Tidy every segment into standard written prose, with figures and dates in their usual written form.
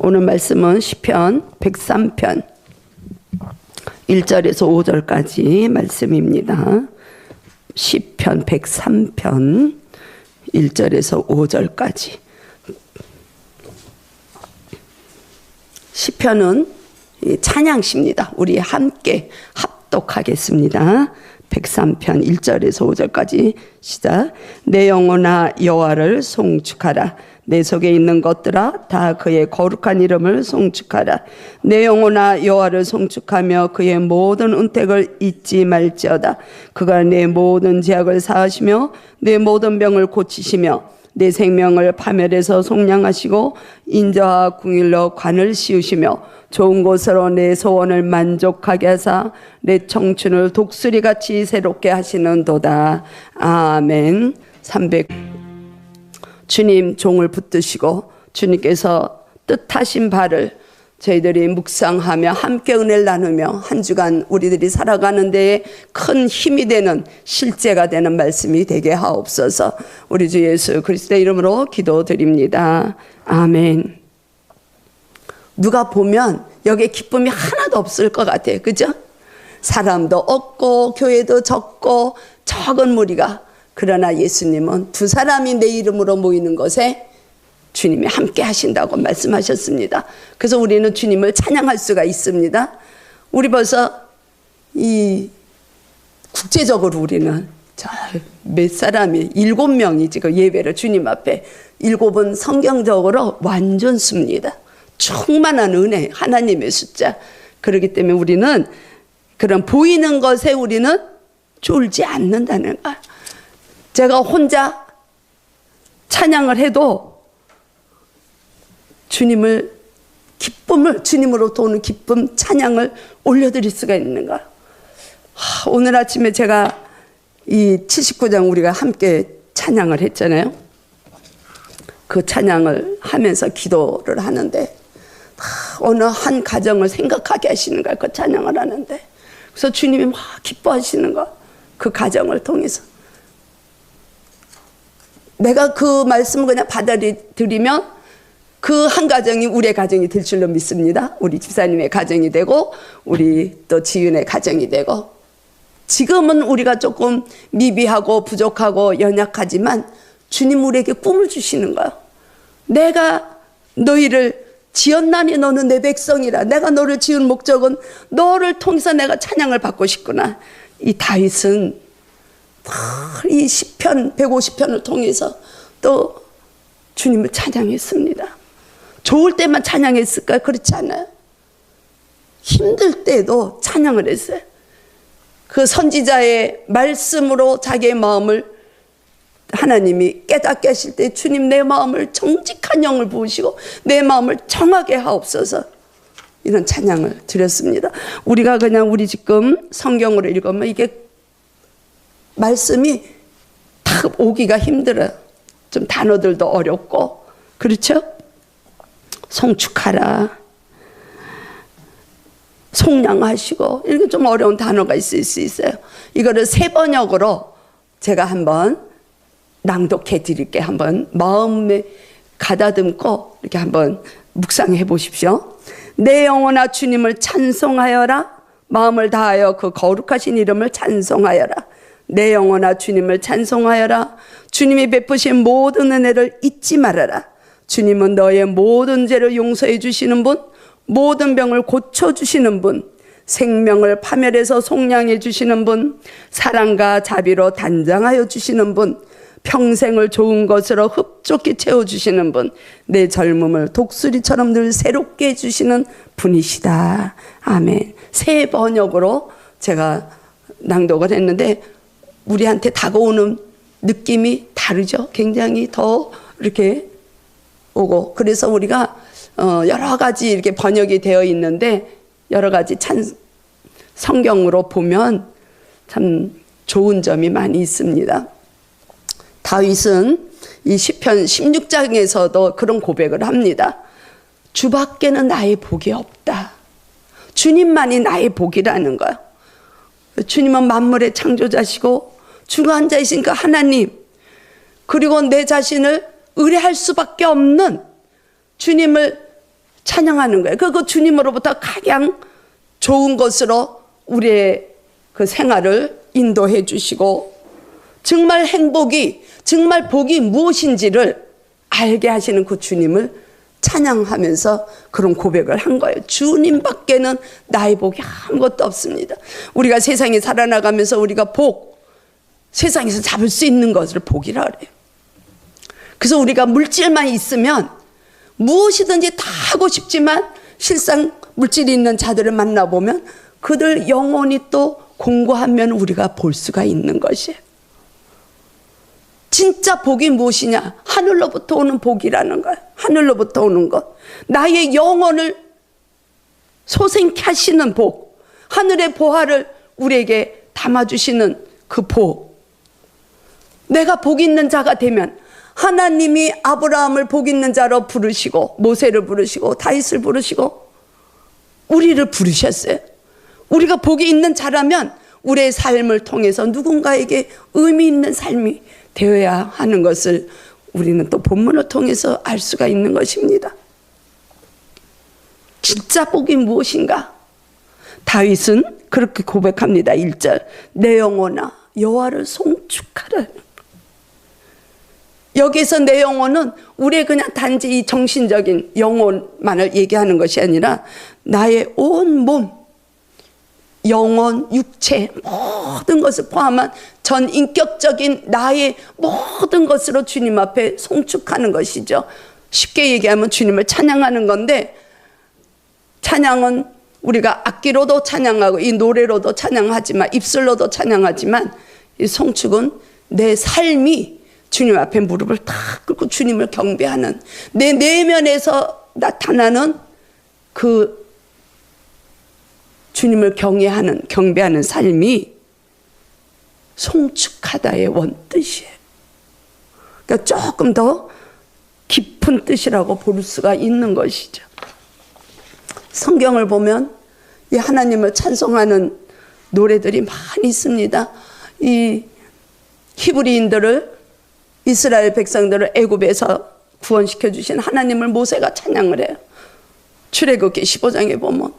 오늘 말씀은 시편 103편 1절에서 5절까지 말씀입니다. 시편 103편 1절에서 5절까지. 시편은 찬양시입니다. 우리 함께 합독하겠습니다. 103편 1절에서 5절까지 시작. 내 영혼아 여호와를 송축하라. 내 속에 있는 것들아 다 그의 거룩한 이름을 송축하라. 내 영혼아 여호와를 송축하며 그의 모든 은택을 잊지 말지어다. 그가 내 모든 죄악을 사하시며 내 모든 병을 고치시며 내 생명을 파멸해서 속량하시고 인자와 궁일로 관을 씌우시며 좋은 곳으로 내 소원을 만족하게 하사 내 청춘을 독수리같이 새롭게 하시는도다. 아멘. 300 주님 종을 붙드시고 주님께서 뜻하신 바를 저희들이 묵상하며 함께 은혜를 나누며 한 주간 우리들이 살아가는 데에 큰 힘이 되는 실제가 되는 말씀이 되게 하옵소서. 우리 주 예수 그리스도의 이름으로 기도드립니다. 아멘. 누가 보면 여기에 기쁨이 하나도 없을 것 같아요. 그죠? 사람도 없고 교회도 적고 적은 무리가, 그러나 예수님은 두 사람이 내 이름으로 모이는 것에 주님이 함께 하신다고 말씀하셨습니다. 그래서 우리는 주님을 찬양할 수가 있습니다. 우리 벌써 이 국제적으로 우리는 몇 사람이 7명이 지금 예배를 주님 앞에, 7은 성경적으로 완전수입니다. 충만한 은혜, 하나님의 숫자. 그렇기 때문에 우리는 그런 보이는 것에 우리는 쫄지 않는다는 거예요. 제가 혼자 찬양을 해도 주님을, 기쁨을, 주님으로부터 오는 기쁨, 찬양을 올려드릴 수가 있는 거예요. 오늘 아침에 제가 이 79장 우리가 함께 찬양을 했잖아요. 그 찬양을 하면서 기도를 하는데 어느 한 가정을 생각하게 하시는 거예요. 그 찬양을 하는데. 그래서 주님이 막 기뻐하시는 거예요. 그 가정을 통해서. 내가 그 말씀을 그냥 받아들이면 그 한 가정이 우리의 가정이 될 줄로 믿습니다. 우리 집사님의 가정이 되고 우리 또 지윤의 가정이 되고. 지금은 우리가 조금 미비하고 부족하고 연약하지만 주님 우리에게 꿈을 주시는 거예요. 내가 너희를 지었나니 너는 내 백성이라. 내가 너를 지은 목적은 너를 통해서 내가 찬양을 받고 싶구나. 이 다윗은 이 시편 150편을 통해서 또 주님을 찬양했습니다. 좋을 때만 찬양했을까요? 그렇지 않아요. 힘들 때도 찬양을 했어요. 그 선지자의 말씀으로 자기의 마음을 하나님이 깨닫게 하실 때 주님 내 마음을 정직한 영을 부으시고 내 마음을 정하게 하옵소서, 이런 찬양을 드렸습니다. 우리가 그냥 우리 지금 성경으로 읽으면 이게 말씀이 딱 오기가 힘들어요. 좀 단어들도 어렵고. 그렇죠? 송축하라, 속량하시고, 이렇게 좀 어려운 단어가 있을 수 있어요. 이거를 세 번역으로 제가 한번 낭독해 드릴게요. 한번 마음에 가다듬고 이렇게 한번 묵상해 보십시오. 내 영혼아 주님을 찬송하여라. 마음을 다하여 그 거룩하신 이름을 찬송하여라. 내 영혼아 주님을 찬송하여라. 주님이 베푸신 모든 은혜를 잊지 말아라. 주님은 너의 모든 죄를 용서해 주시는 분, 모든 병을 고쳐주시는 분, 생명을 파멸해서 속량해 주시는 분, 사랑과 자비로 단장하여 주시는 분, 평생을 좋은 것으로 흡족히 채워주시는 분, 내 젊음을 독수리처럼 늘 새롭게 해주시는 분이시다. 아멘. 세 번역으로 제가 낭독을 했는데 우리한테 다가오는 느낌이 다르죠. 굉장히 더 이렇게 오고. 그래서 우리가 여러 가지 이렇게 번역이 되어 있는데 여러 가지 성경으로 보면 참 좋은 점이 많이 있습니다. 다윗은 이 시편 16장에서도 그런 고백을 합니다. 주밖에는 나의 복이 없다. 주님만이 나의 복이라는 거예요. 주님은 만물의 창조자시고 주관자이신가 하나님, 그리고 내 자신을 의뢰할 수밖에 없는 주님을 찬양하는 거예요. 그 주님으로부터 가장 좋은 것으로 우리의 그 생활을 인도해 주시고 정말 행복이, 정말 복이 무엇인지를 알게 하시는 그 주님을 찬양하면서 그런 고백을 한 거예요. 주님밖에는 나의 복이 아무것도 없습니다. 우리가 세상에 살아나가면서 우리가 세상에서 잡을 수 있는 것을 복이라 그래요. 그래서 우리가 물질만 있으면 무엇이든지 다 하고 싶지만 실상 물질이 있는 자들을 만나보면 그들 영혼이 또 공고하면 우리가 볼 수가 있는 것이에요. 진짜 복이 무엇이냐? 하늘로부터 오는 복이라는 거예요. 하늘로부터 오는 것. 나의 영혼을 소생케 하시는 복. 하늘의 보화를 우리에게 담아주시는 그 복. 내가 복 있는 자가 되면 하나님이 아브라함을 복 있는 자로 부르시고 모세를 부르시고 다윗을 부르시고 우리를 부르셨어요. 우리가 복이 있는 자라면 우리의 삶을 통해서 누군가에게 의미 있는 삶이 되어야 하는 것을 우리는 또 본문을 통해서 알 수가 있는 것입니다. 진짜 복이 무엇인가? 다윗은 그렇게 고백합니다. 1절 내 영혼아 여호와를 송축하라. 여기서 내 영혼은 우리의 그냥 단지 이 정신적인 영혼만을 얘기하는 것이 아니라 나의 온 몸, 영혼, 육체 모든 것을 포함한 전 인격적인 나의 모든 것으로 주님 앞에 송축하는 것이죠. 쉽게 얘기하면 주님을 찬양하는 건데, 찬양은 우리가 악기로도 찬양하고 이 노래로도 찬양하지만 입술로도 찬양하지만 이 송축은 내 삶이 주님 앞에 무릎을 탁 꿇고 주님을 경배하는 내 내면에서 나타나는 그 주님을 경배하는 삶이 송축하다의 원뜻이에요. 그러니까 조금 더 깊은 뜻이라고 볼 수가 있는 것이죠. 성경을 보면 이 하나님을 찬송하는 노래들이 많이 있습니다. 이 히브리인들을, 이스라엘 백성들을 애굽에서 구원시켜 주신 하나님을 모세가 찬양을 해요. 출애굽기 15장에 보면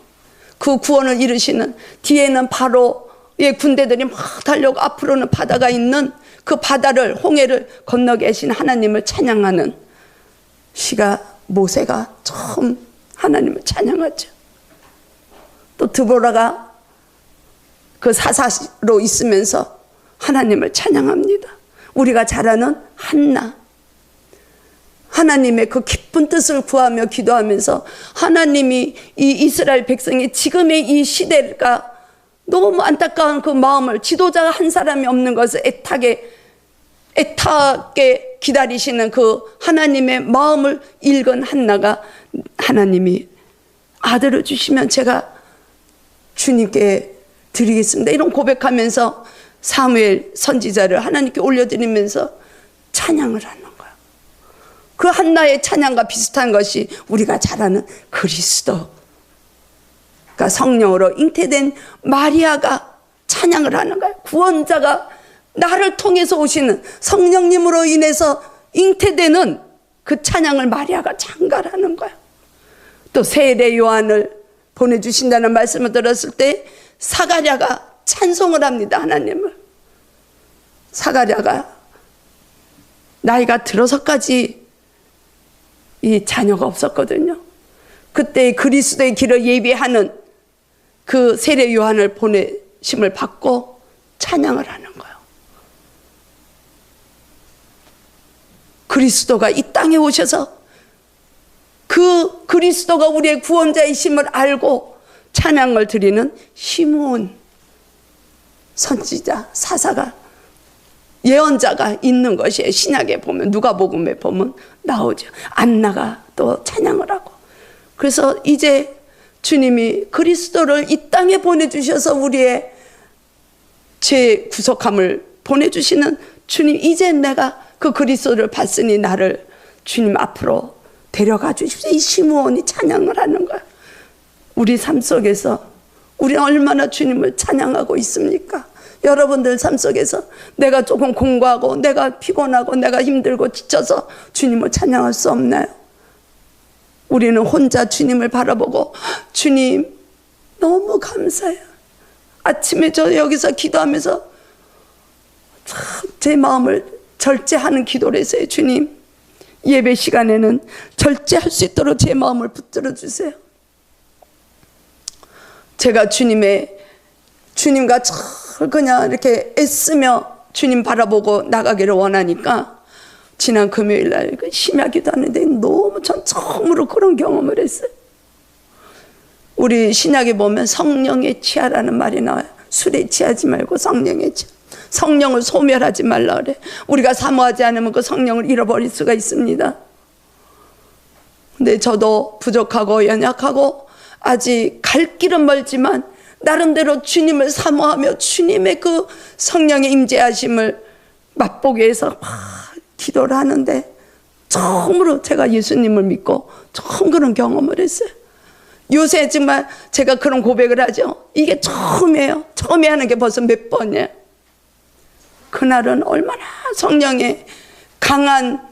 그 구원을 이루시는, 뒤에는 바로의 군대들이 막 달려고 앞으로는 바다가 있는 그 바다를, 홍해를 건너 계신 하나님을 찬양하는 시가 모세가 처음 하나님을 찬양하죠. 또 드보라가 그 사사로 있으면서 하나님을 찬양합니다. 우리가 잘 아는 한나, 하나님의 그 깊은 뜻을 구하며 기도하면서 하나님이 이 이스라엘 백성이 지금의 이 시대가 너무 안타까운 그 마음을, 지도자가 한 사람이 없는 것을 애타게 기다리시는 그 하나님의 마음을 읽은 한나가 하나님이 아들을 주시면 제가 주님께 드리겠습니다, 이런 고백하면서 사무엘 선지자를 하나님께 올려드리면서 찬양을 하는 거예요. 그 한나의 찬양과 비슷한 것이 우리가 잘 아는 그리스도가 성령으로 잉태된 마리아가 찬양을 하는 거예요. 구원자가 나를 통해서 오시는 성령님으로 인해서 잉태되는 그 찬양을 마리아가 찬가하는 거예요. 또 세례 요한을 보내주신다는 말씀을 들었을 때 사가랴가 찬송을 합니다. 하나님을. 사가랴가 나이가 들어서까지 이 자녀가 없었거든요. 그때 그리스도의 길을 예비하는 그 세례 요한을 보내심을 받고 찬양을 하는 거예요. 그리스도가 이 땅에 오셔서 그 그리스도가 우리의 구원자이심을 알고 찬양을 드리는 시므온 선지자, 사사가, 예언자가 있는 것이에요. 신약에 보면, 누가복음에 보면 나오죠. 안나가 또 찬양을 하고. 그래서 이제 주님이 그리스도를 이 땅에 보내주셔서 우리의 죄 구속함을 보내주시는 주님, 이제 내가 그 그리스도를 봤으니 나를 주님 앞으로 데려가 주십시오. 이 시므온이 찬양을 하는 거야. 우리 삶 속에서 우리는 얼마나 주님을 찬양하고 있습니까? 여러분들 삶 속에서 내가 조금 공부하고 내가 피곤하고 내가 힘들고 지쳐서 주님을 찬양할 수 없나요? 우리는 혼자 주님을 바라보고 주님 너무 감사해요. 아침에 저 여기서 기도하면서 참 제 마음을 절제하는 기도를 했어요. 주님, 예배 시간에는 절제할 수 있도록 제 마음을 붙들어 주세요. 제가 주님과 잘 그냥 이렇게 애쓰며 주님 바라보고 나가기를 원하니까 지난 금요일 날 심야기도 하는데 너무 전 처음으로 그런 경험을 했어요. 우리 신약에 보면 성령에 취하라는 말이 나와요. 술에 취하지 말고 성령에 취하. 성령을 소멸하지 말라 그래. 우리가 사모하지 않으면 그 성령을 잃어버릴 수가 있습니다. 근데 저도 부족하고 연약하고 아직 갈 길은 멀지만 나름대로 주님을 사모하며 주님의 그 성령의 임재하심을 맛보기 위해서 기도를 하는데 처음으로 제가 예수님을 믿고 처음 그런 경험을 했어요. 요새 정말 제가 그런 고백을 하죠. 이게 처음이에요. 처음에 하는 게 벌써 몇 번이에요. 그날은 얼마나 성령의 강한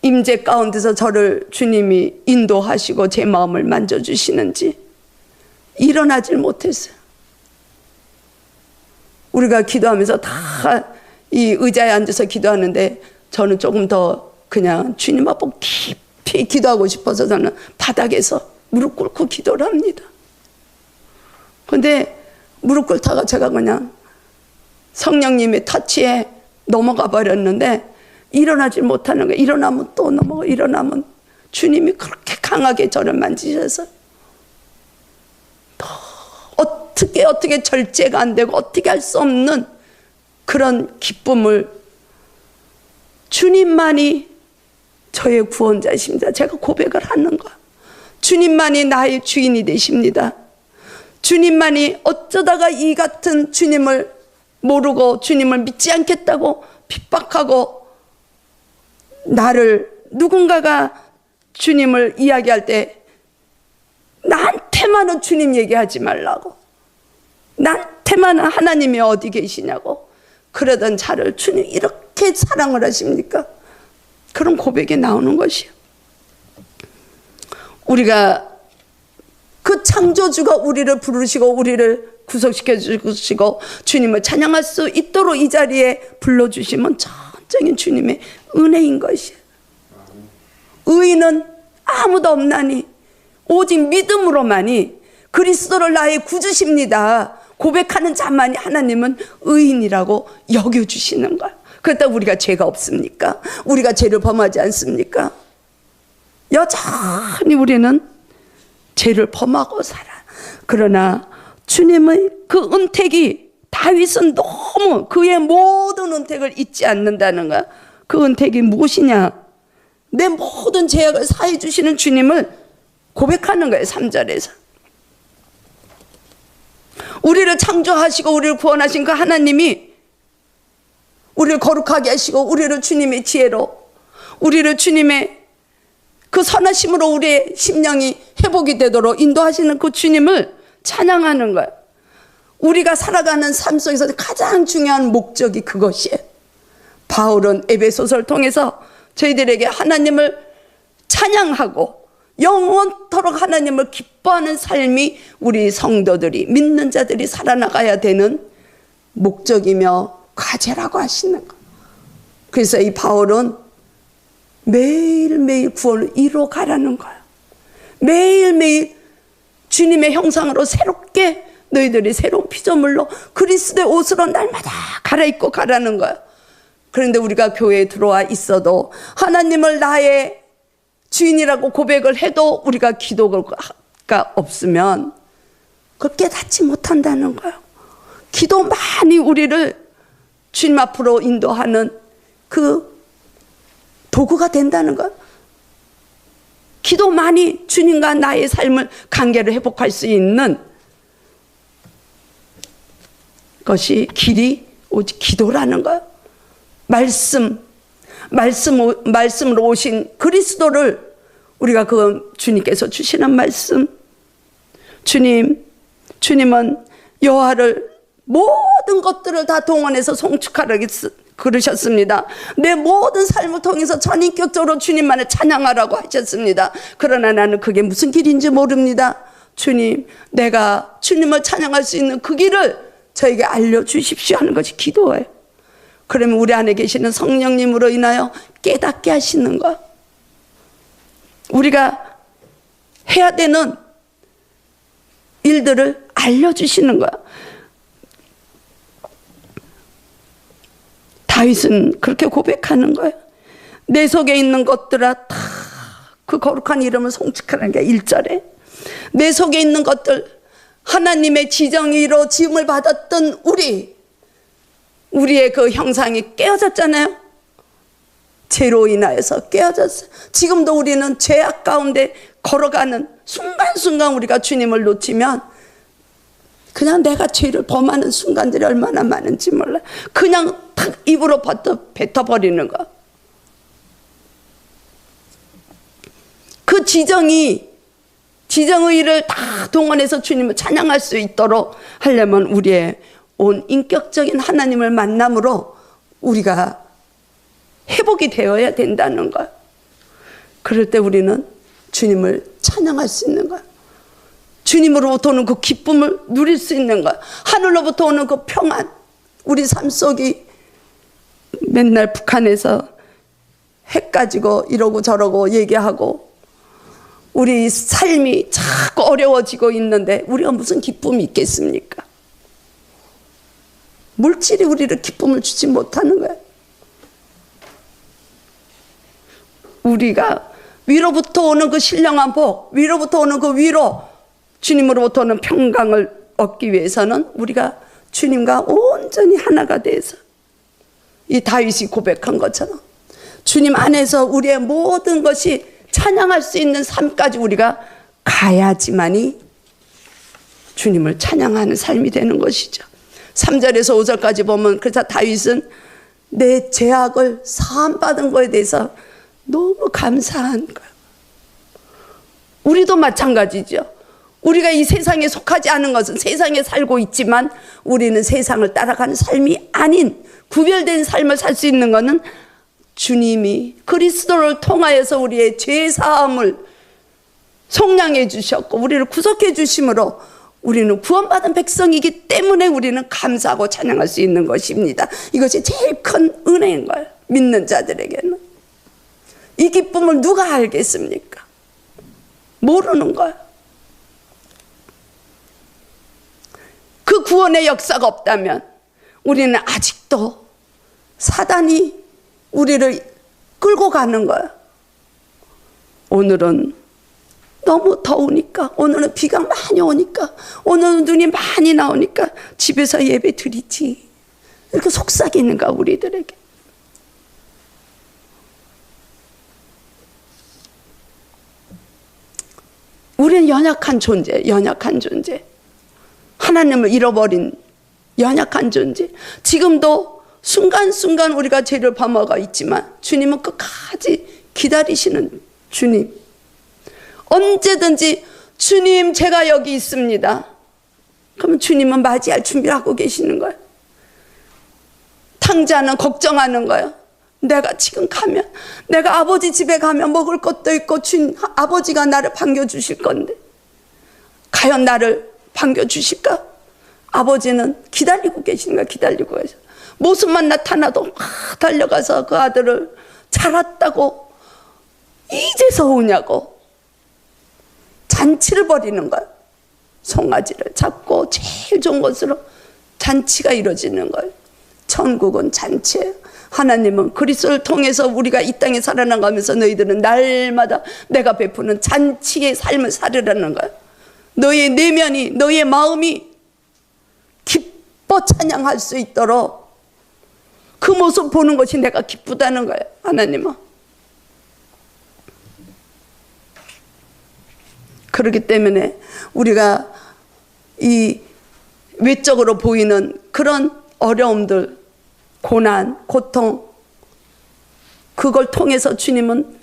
임재 가운데서 저를 주님이 인도하시고 제 마음을 만져주시는지 일어나질 못했어요. 우리가 기도하면서 다 이 의자에 앉아서 기도하는데 저는 조금 더 그냥 주님 앞에 깊이 기도하고 싶어서 저는 바닥에서 무릎 꿇고 기도를 합니다. 근데 무릎 꿇다가 제가 그냥 성령님의 터치에 넘어가 버렸는데 일어나질 못하는 거예요. 일어나면 또 넘어가, 일어나면 주님이 그렇게 강하게 저를 만지셔서 어떻게 절제가 안 되고 어떻게 할 수 없는 그런 기쁨을, 주님만이 저의 구원자이십니다. 제가 고백을 하는 거야. 주님만이 나의 주인이 되십니다. 주님만이, 어쩌다가 이 같은 주님을 모르고 주님을 믿지 않겠다고 핍박하고 나를, 누군가가 주님을 이야기할 때 나한테만은 주님 얘기하지 말라고, 나한테만은 하나님이 어디 계시냐고 그러던 자를 주님 이렇게 사랑을 하십니까? 그런 고백이 나오는 것이요. 우리가 그 창조주가 우리를 부르시고 우리를 구속시켜 주시고 주님을 찬양할 수 있도록 이 자리에 불러주시면 전적인 주님의 은혜인 것이에요. 의인은 아무도 없나니 오직 믿음으로만이 그리스도를 나의 구주십니다 고백하는 자만이 하나님은 의인이라고 여겨주시는 거예요. 그렇다고 우리가 죄가 없습니까? 우리가 죄를 범하지 않습니까? 여전히 우리는 죄를 범하고 살아. 그러나 주님의 그 은택이, 다윗은 너무 그의 모든 은택을 잊지 않는다는 거야. 그 은택이 무엇이냐? 내 모든 죄악을 사해 주시는 주님을 고백하는 거예요. 3절에서 우리를 창조하시고 우리를 구원하신 그 하나님이 우리를 거룩하게 하시고 우리를 주님의 지혜로, 우리를 주님의 그 선하심으로 우리의 심령이 회복이 되도록 인도하시는 그 주님을 찬양하는 거예요. 우리가 살아가는 삶 속에서 가장 중요한 목적이 그것이에요. 바울은 에베소서를 통해서 저희들에게 하나님을 찬양하고 영원토록 하나님을 기뻐하는 삶이 우리 성도들이, 믿는 자들이 살아나가야 되는 목적이며 과제라고 하시는 거예요. 그래서 이 바울은 매일매일 구원을 이뤄가라는 거예요. 매일매일 주님의 형상으로 새롭게 너희들이 새로운 피조물로 그리스도의 옷으로 날마다 갈아입고 가라는 거예요. 그런데 우리가 교회에 들어와 있어도 하나님을 나의 주인이라고 고백을 해도 우리가 기도가 없으면 그걸 깨닫지 못한다는 거예요. 기도만이 우리를 주님 앞으로 인도하는 그 도구가 된다는 거예요. 기도만이 주님과 나의 삶을 관계를 회복할 수 있는 것이 길이 오직 기도라는 거예요. 말씀으로 오신 그리스도를 우리가 그 주님께서 주시는 말씀, 주님은 여호와를 모든 것들을 다 동원해서 송축하라 그러셨습니다. 내 모든 삶을 통해서 전인격적으로 주님만을 찬양하라고 하셨습니다. 그러나 나는 그게 무슨 길인지 모릅니다. 주님, 내가 주님을 찬양할 수 있는 그 길을 저에게 알려주십시오 하는 것이 기도예요. 그러면 우리 안에 계시는 성령님으로 인하여 깨닫게 하시는 것, 우리가 해야 되는 일들을 알려주시는 거야. 다윗은 그렇게 고백하는 거예요. 내 속에 있는 것들아 다 그 거룩한 이름을 송축하라는 게 1절에. 내 속에 있는 것들, 하나님의 지정의로 지음을 받았던 우리의 그 형상이 깨어졌잖아요. 죄로 인하여서 깨어졌어요. 지금도 우리는 죄악 가운데 걸어가는 순간순간 우리가 주님을 놓치면 그냥 내가 죄를 범하는 순간들이 얼마나 많은지 몰라요. 그냥 탁 입으로 뱉어버리는 거. 그 지정의를 다 동원해서 주님을 찬양할 수 있도록 하려면 우리의 온 인격적인 하나님을 만남으로 우리가 회복이 되어야 된다는 거예요. 그럴 때 우리는 주님을 찬양할 수 있는 거예요. 주님으로부터 오는 그 기쁨을 누릴 수 있는 거예요. 하늘로부터 오는 그 평안. 우리 삶 속이 맨날 북한에서 핵 가지고 이러고 저러고 얘기하고 우리 삶이 자꾸 어려워지고 있는데 우리가 무슨 기쁨이 있겠습니까? 물질이 우리를 기쁨을 주지 못하는 거예요. 우리가 위로부터 오는 그 신령한 복, 위로부터 오는 그 위로, 주님으로부터 오는 평강을 얻기 위해서는 우리가 주님과 온전히 하나가 돼서 이 다윗이 고백한 것처럼 주님 안에서 우리의 모든 것이 찬양할 수 있는 삶까지 우리가 가야지만이 주님을 찬양하는 삶이 되는 것이죠. 3절에서 5절까지 보면 그래서 다윗은 내 죄악을 사함받은 거에 대해서 너무 감사한 거예요. 우리도 마찬가지죠. 우리가 이 세상에 속하지 않은 것은 세상에 살고 있지만 우리는 세상을 따라가는 삶이 아닌 구별된 삶을 살 수 있는 것은 주님이 그리스도를 통하여서 우리의 죄사함을 속량해 주셨고 우리를 구속해 주심으로 우리는 구원받은 백성이기 때문에 우리는 감사하고 찬양할 수 있는 것입니다. 이것이 제일 큰 은혜인 거예요. 믿는 자들에게는. 이 기쁨을 누가 알겠습니까? 모르는 거예요. 그 구원의 역사가 없다면 우리는 아직도 사단이 우리를 끌고 가는 거예요. 오늘은 너무 더우니까, 오늘은 비가 많이 오니까, 오늘은 눈이 많이 나오니까 집에서 예배 드리지. 이렇게 속삭이는가 우리들에게. 우리는 연약한 존재, 연약한 존재. 하나님을 잃어버린 연약한 존재. 지금도 순간순간 우리가 죄를 범하고 있지만 주님은 끝까지 기다리시는 주님. 언제든지 주님 제가 여기 있습니다. 그러면 주님은 맞이할 준비를 하고 계시는 거예요. 탕자는 걱정하는 거예요. 내가 지금 가면, 내가 아버지 집에 가면 먹을 것도 있고 아버지가 나를 반겨주실 건데 과연 나를 반겨주실까? 아버지는 기다리고 계시는 거야. 기다리고 계셔. 모습만 나타나도 막 달려가서 그 아들을 잘 왔다고 이제서 오냐고 잔치를 벌이는 거야. 송아지를 잡고 제일 좋은 것으로 잔치가 이루어지는 거예요. 천국은 잔치예요. 하나님은 그리스도를 통해서 우리가 이 땅에 살아나가면서 너희들은 날마다 내가 베푸는 잔치의 삶을 살으라는 거예요. 너의 내면이, 너의 마음이 기뻐 찬양할 수 있도록 그 모습 보는 것이 내가 기쁘다는 거예요. 하나님은. 그렇기 때문에 우리가 이 외적으로 보이는 그런 어려움들, 고난, 고통, 그걸 통해서 주님은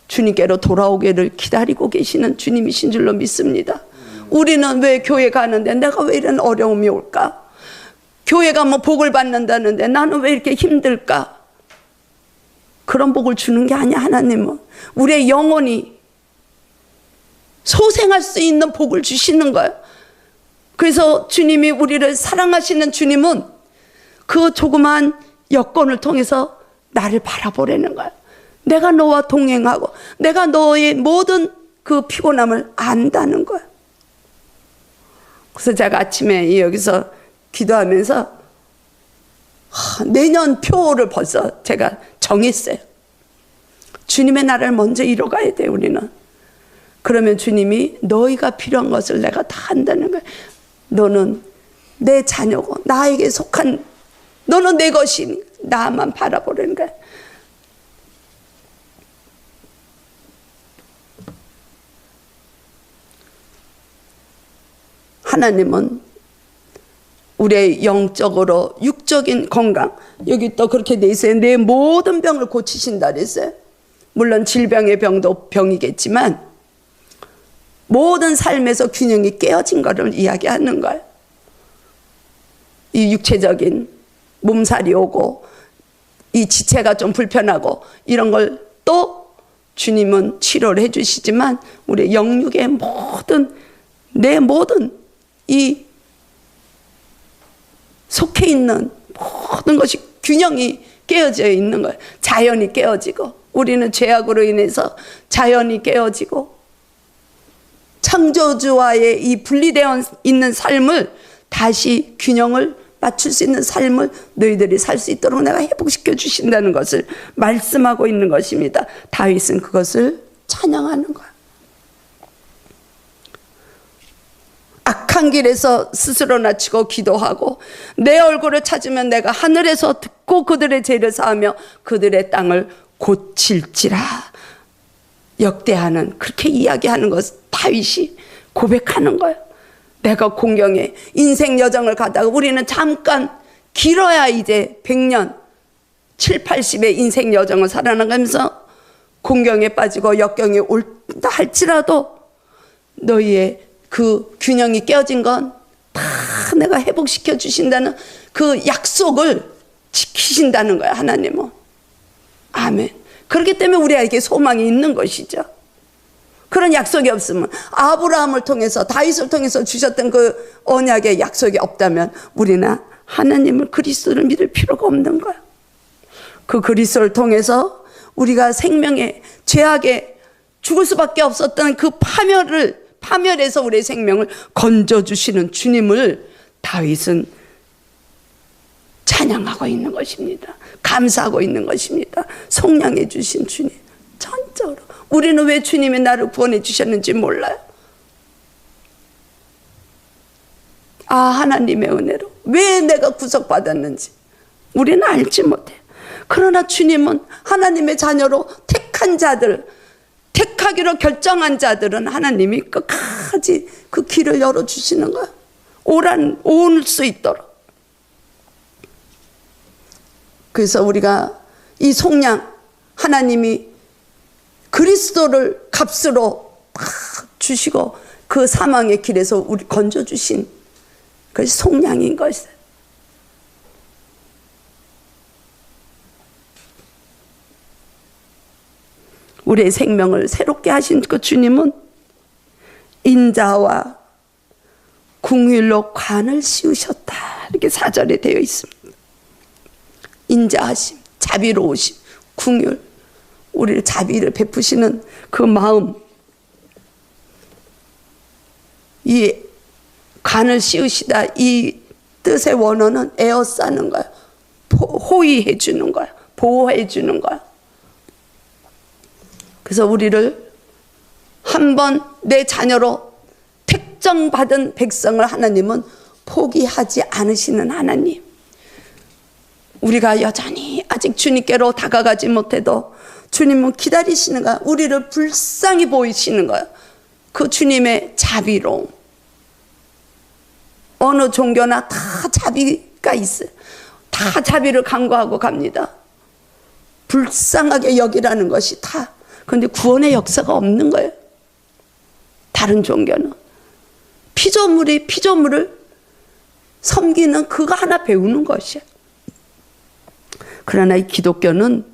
주님께로 돌아오기를 기다리고 계시는 주님이신 줄로 믿습니다. 우리는 왜 교회 가는데 내가 왜 이런 어려움이 올까? 교회 가면 복을 받는다는데 나는 왜 이렇게 힘들까? 그런 복을 주는 게 아니야. 하나님은 우리의 영혼이 소생할 수 있는 복을 주시는 거예요. 그래서 주님이 우리를 사랑하시는 주님은 그 조그만 여건을 통해서 나를 바라보려는 거예요. 내가 너와 동행하고 내가 너의 모든 그 피곤함을 안다는 거예요. 그래서 제가 아침에 여기서 기도하면서 내년 표를 벌써 제가 정했어요. 주님의 나라를 먼저 이뤄가야 돼, 우리는. 그러면 주님이 너희가 필요한 것을 내가 다 한다는 거예요. 너는 내 자녀고 나에게 속한, 너는 내 것이니 나만 바라보려는 거예요. 하나님은 우리의 영적으로 육적인 건강, 여기 또 그렇게 돼 있어요. 내 모든 병을 고치신다 그랬어요. 물론 질병의 병도 병이겠지만 모든 삶에서 균형이 깨어진 것을 이야기하는 거예요. 이 육체적인 몸살이 오고 이 지체가 좀 불편하고 이런 걸 또 주님은 치료를 해주시지만 우리 영육의 모든, 내 모든 이 속해 있는 모든 것이 균형이 깨어져 있는 거예요. 자연이 깨어지고, 우리는 죄악으로 인해서 자연이 깨어지고 창조주와의 이 분리되어 있는 삶을 다시 균형을 맞출 수 있는 삶을 너희들이 살 수 있도록 내가 회복시켜 주신다는 것을 말씀하고 있는 것입니다. 다윗은 그것을 찬양하는 거야. 악한 길에서 스스로 낮추고 기도하고 내 얼굴을 찾으면 내가 하늘에서 듣고 그들의 죄를 사하며 그들의 땅을 고칠지라. 역대하는, 그렇게 이야기하는 것, 다윗이 고백하는 거예요. 내가 공경에 인생 여정을 가다가 우리는 잠깐, 길어야 이제 100년 7, 80의 인생 여정을 살아나가면서 공경에 빠지고 역경에 올다 할지라도 너희의 그 균형이 깨어진 건 다 내가 회복시켜 주신다는 그 약속을 지키신다는 거야, 하나님은. 아멘. 그렇기 때문에 우리에게 소망이 있는 것이죠. 그런 약속이 없으면, 아브라함을 통해서, 다윗을 통해서 주셨던 그 언약의 약속이 없다면 우리는 하나님을, 그리스도를 믿을 필요가 없는 거야. 그 그리스도를 통해서 우리가 생명의 죄악에 죽을 수밖에 없었던 그 파멸에서 우리의 생명을 건져주시는 주님을 다윗은 찬양하고 있는 것입니다. 감사하고 있는 것입니다. 속량해 주신 주님, 전적으로. 우리는 왜 주님이 나를 구원해 주셨는지 몰라요. 아, 하나님의 은혜로 왜 내가 구속받았는지 우리는 알지 못해요. 그러나 주님은 하나님의 자녀로 택한 자들, 택하기로 결정한 자들은 하나님이 끝까지 그 길을 열어주시는 거야. 올 수 있도록. 그래서 우리가 이 속량, 하나님이 그리스도를 값으로 주시고 그 사망의 길에서 우리 건져주신 그것이 속량인 것이에요. 우리의 생명을 새롭게 하신 그 주님은 인자와 궁휼로 관을 씌우셨다, 이렇게 4절에 되어 있습니다. 인자하심, 자비로우심, 궁휼, 우리를 자비를 베푸시는 그 마음, 이 관을 씌우시다, 이 뜻의 원어는 에어싸는 거야. 호의해 주는 거야. 보호해 주는 거야. 그래서 우리를 한번 내 자녀로 택정받은 백성을 하나님은 포기하지 않으시는 하나님. 우리가 여전히 아직 주님께로 다가가지 못해도 주님은 기다리시는 거야. 우리를 불쌍히 보이시는 거야. 그 주님의 자비로움. 어느 종교나 다 자비가 있어요. 다 자비를 강구하고 갑니다. 불쌍하게 여기라는 것이 다. 그런데 구원의 역사가 없는 거예요. 다른 종교는 피조물을 섬기는 그거 하나 배우는 것이야. 그러나 이 기독교는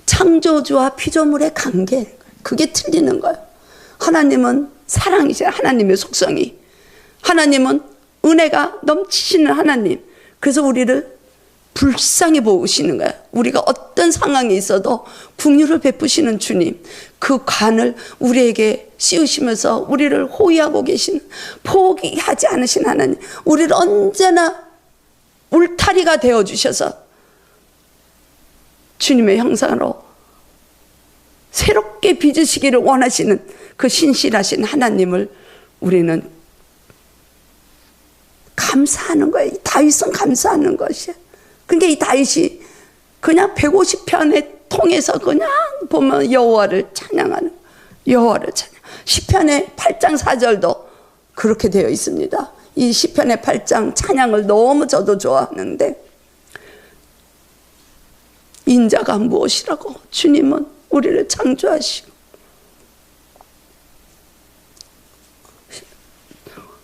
창조주와 피조물의 관계, 그게 틀리는 거예요. 하나님은 사랑이죠. 하나님의 속성이. 하나님은 은혜가 넘치시는 하나님. 그래서 우리를 불쌍히 보시는 거예요. 우리가 어떤 상황에 있어도 긍휼을 베푸시는 주님, 그 관을 우리에게 씌우시면서 우리를 호위하고 계시는, 포기하지 않으신 하나님, 우리를 언제나 울타리가 되어주셔서 주님의 형상으로 새롭게 빚으시기를 원하시는 그 신실하신 하나님을 우리는 감사하는 거예요. 다윗은 감사하는 것이에요. 그러니까 이 다윗이 그냥 150편에 통해서 그냥 보면 여호와를 찬양하는, 여호와를 찬양. 시편의 8장 4절도 그렇게 되어 있습니다. 이 시편의 8장 찬양을 너무 저도 좋아하는데, 인자가 무엇이라고? 주님은 우리를 창조하시고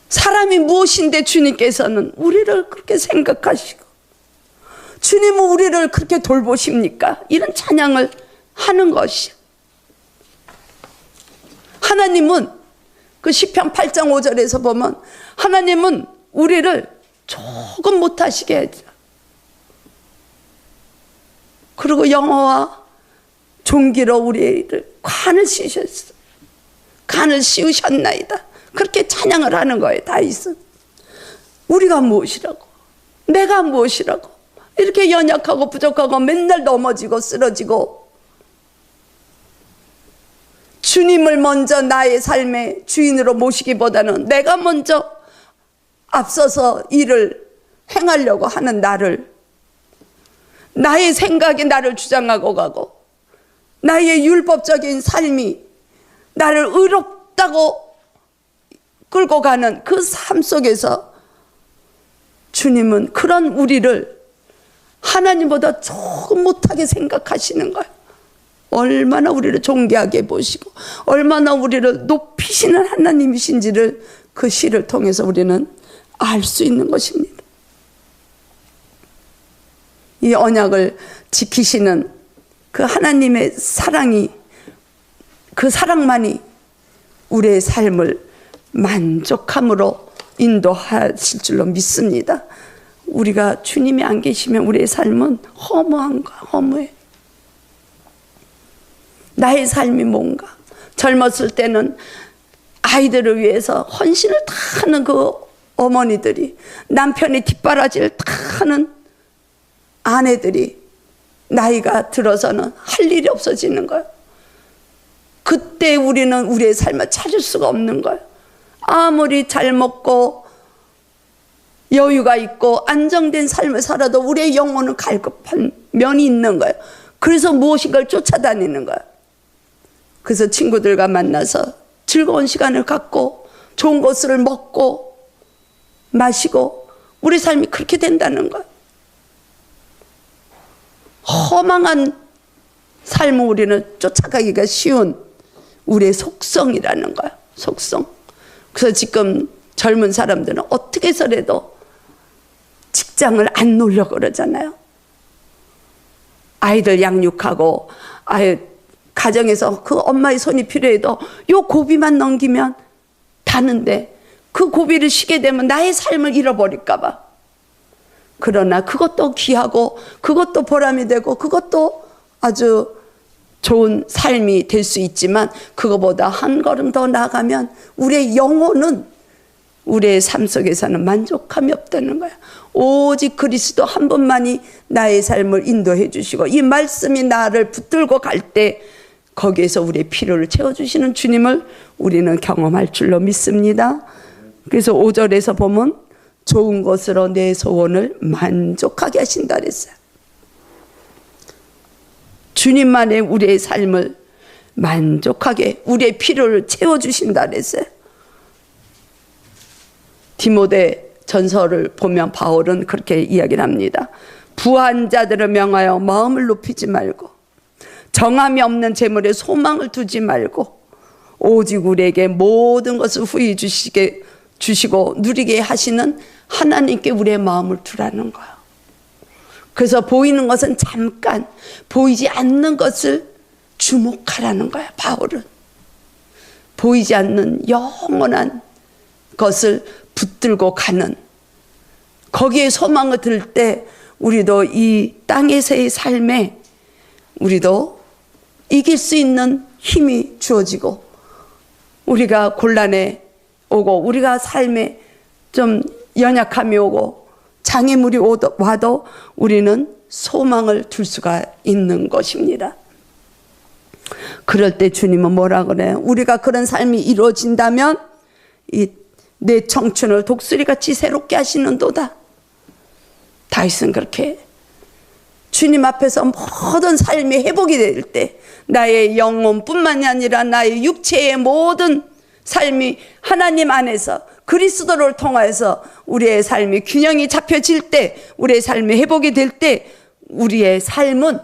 사람이 무엇인데 주님께서는 우리를 그렇게 생각하시고 주님은 우리를 그렇게 돌보십니까? 이런 찬양을 하는 것이, 하나님은 그 시편 8장 5절에서 보면 하나님은 우리를 조금 못하시게 하죠. 그리고 영어와 종기로 우리를 관을 씌우셨어. 관을 씌우셨나이다. 그렇게 찬양을 하는 거예요. 다윗은. 우리가 무엇이라고, 내가 무엇이라고, 이렇게 연약하고 부족하고 맨날 넘어지고 쓰러지고, 주님을 먼저 나의 삶의 주인으로 모시기보다는 내가 먼저 앞서서 일을 행하려고 하는 나를, 나의 생각이 나를 주장하고 가고, 나의 율법적인 삶이 나를 의롭다고 끌고 가는 그 삶 속에서 주님은 그런 우리를 하나님보다 조금 못하게 생각하시는 거예요. 얼마나 우리를 존귀하게 보시고 얼마나 우리를 높이시는 하나님이신지를 그 시를 통해서 우리는 알 수 있는 것입니다. 이 언약을 지키시는 그 하나님의 사랑이, 그 사랑만이 우리의 삶을 만족함으로 인도하실 줄로 믿습니다. 우리가 주님이 안 계시면 우리의 삶은 허무한가, 허무해. 나의 삶이 뭔가. 젊었을 때는 아이들을 위해서 헌신을 다 하는 그 어머니들이, 남편의 뒷바라지를 다 하는 아내들이 나이가 들어서는 할 일이 없어지는 거예요. 그때 우리는 우리의 삶을 찾을 수가 없는 거예요. 아무리 잘 먹고 여유가 있고 안정된 삶을 살아도 우리의 영혼은 갈급한 면이 있는 거예요. 그래서 무엇인가를 쫓아다니는 거예요. 그래서 친구들과 만나서 즐거운 시간을 갖고 좋은 것을 먹고 마시고 우리 삶이 그렇게 된다는 거예요. 허망한 삶을 우리는 쫓아가기가 쉬운 우리의 속성이라는 거예요. 속성. 그래서 지금 젊은 사람들은 어떻게 해서라도 직장을 안 놓으려고 그러잖아요. 아이들 양육하고 가정에서 그 엄마의 손이 필요해도 요 고비만 넘기면 다는데 그 고비를 쉬게 되면 나의 삶을 잃어버릴까 봐. 그러나 그것도 귀하고 그것도 보람이 되고 그것도 아주 좋은 삶이 될 수 있지만 그거보다 한 걸음 더 나아가면 우리의 영혼은 우리의 삶 속에서는 만족함이 없다는 거야. 오직 그리스도 한 분만이 나의 삶을 인도해 주시고 이 말씀이 나를 붙들고 갈 때 거기에서 우리의 필요를 채워주시는 주님을 우리는 경험할 줄로 믿습니다. 그래서 5절에서 보면 좋은 것으로 내 소원을 만족하게 하신다 그랬어요. 주님만의 우리의 삶을 만족하게 우리의 필요를 채워주신다 그랬어요. 디모데 전서를 보면 바울은 그렇게 이야기를 합니다. 부한 자들을 명하여 마음을 높이지 말고 정함이 없는 재물에 소망을 두지 말고 오직 우리에게 모든 것을 후히 주시고 누리게 하시는 하나님께 우리의 마음을 두라는 거예요. 그래서 보이는 것은 잠깐, 보이지 않는 것을 주목하라는 거예요. 바울은 보이지 않는 영원한 것을 붙들고 가는, 거기에 소망을 들 때 우리도 이 땅에서의 삶에 우리도 이길 수 있는 힘이 주어지고, 우리가 곤란에 오고 우리가 삶에 좀 연약함이 오고 장애물이 와도 우리는 소망을 둘 수가 있는 것입니다. 그럴 때 주님은 뭐라 그래요? 우리가 그런 삶이 이루어진다면 내 청춘을 독수리같이 새롭게 하시는도다. 다윗은 그렇게 주님 앞에서 모든 삶이 회복이 될 때 나의 영혼뿐만이 아니라 나의 육체의 모든 삶이 하나님 안에서 그리스도를 통하여서 우리의 삶이 균형이 잡혀질 때, 우리의 삶이 회복이 될 때 우리의 삶은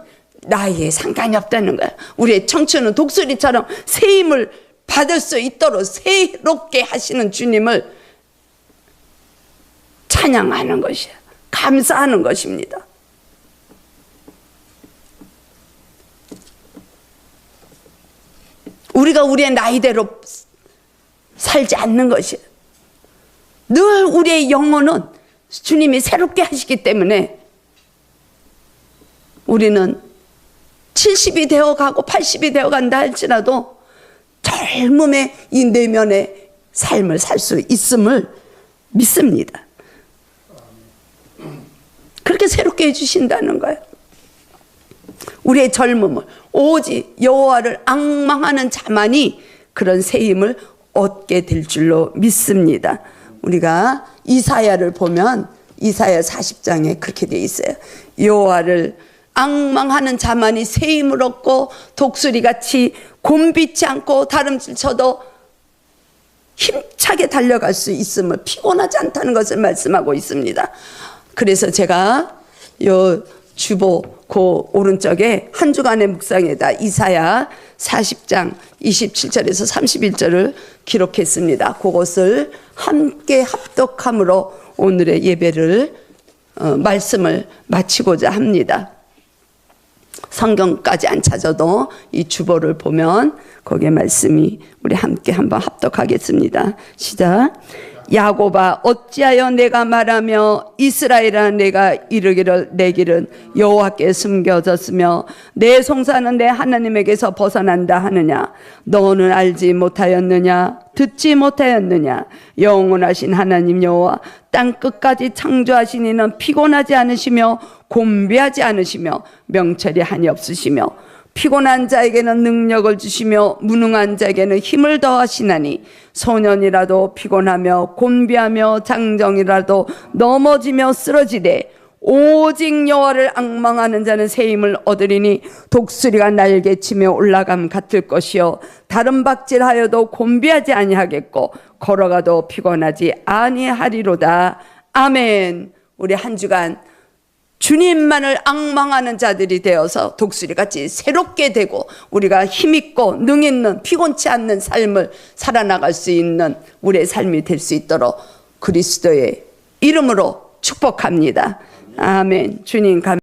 나이에 상관이 없다는 거야. 우리의 청춘은 독수리처럼 새 힘을 받을 수 있도록 새롭게 하시는 주님을 찬양하는 것이야. 감사하는 것입니다. 우리가 우리의 나이대로 살지 않는 것이에요. 늘 우리의 영혼은 주님이 새롭게 하시기 때문에 우리는 70이 되어가고 80이 되어간다 할지라도 젊음의 이 내면의 삶을 살 수 있음을 믿습니다. 그렇게 새롭게 해주신다는 거예요. 우리의 젊음을 오직 여호와를 앙망하는 자만이 그런 새 힘을 얻게 될 줄로 믿습니다. 우리가 이사야를 보면 이사야 40장에 그렇게 되어 있어요. 여호와를 앙망하는 자만이 새 힘을 얻고 독수리같이 곤비치 않고 다름질 쳐도 힘차게 달려갈 수 있음을, 피곤하지 않다는 것을 말씀하고 있습니다. 그래서 제가 요 주보 그 오른쪽에 한 주간의 묵상에다 이사야 40장 27절에서 31절을 기록했습니다. 그것을 함께 합독함으로 오늘의 예배를 말씀을 마치고자 합니다. 성경까지 안 찾아도 이 주보를 보면 거기에 말씀이, 우리 함께 한번 합독하겠습니다. 시작. 야곱아 어찌하여 내가 말하며 이스라엘아 내가 이르기를 내 길은 여호와께 숨겨졌으며 내 송사는 내 하나님에게서 벗어난다 하느냐. 너는 알지 못하였느냐, 듣지 못하였느냐. 영원하신 하나님 여호와 땅 끝까지 창조하신 이는 피곤하지 않으시며 곤비하지 않으시며 명철이 한이 없으시며 피곤한 자에게는 능력을 주시며 무능한 자에게는 힘을 더하시나니 소년이라도 피곤하며 곤비하며 장정이라도 넘어지며 쓰러지되 오직 여호와를 앙망하는 자는 새 힘을 얻으리니 독수리가 날개치며 올라감 같을 것이요 다른 박질하여도 곤비하지 아니하겠고 걸어가도 피곤하지 아니하리로다. 아멘. 우리 한 주간 주님만을 앙망하는 자들이 되어서 독수리같이 새롭게 되고 우리가 힘있고 능있는 피곤치 않는 삶을 살아나갈 수 있는 우리의 삶이 될 수 있도록 그리스도의 이름으로 축복합니다. 아멘. 주님 감사합니다.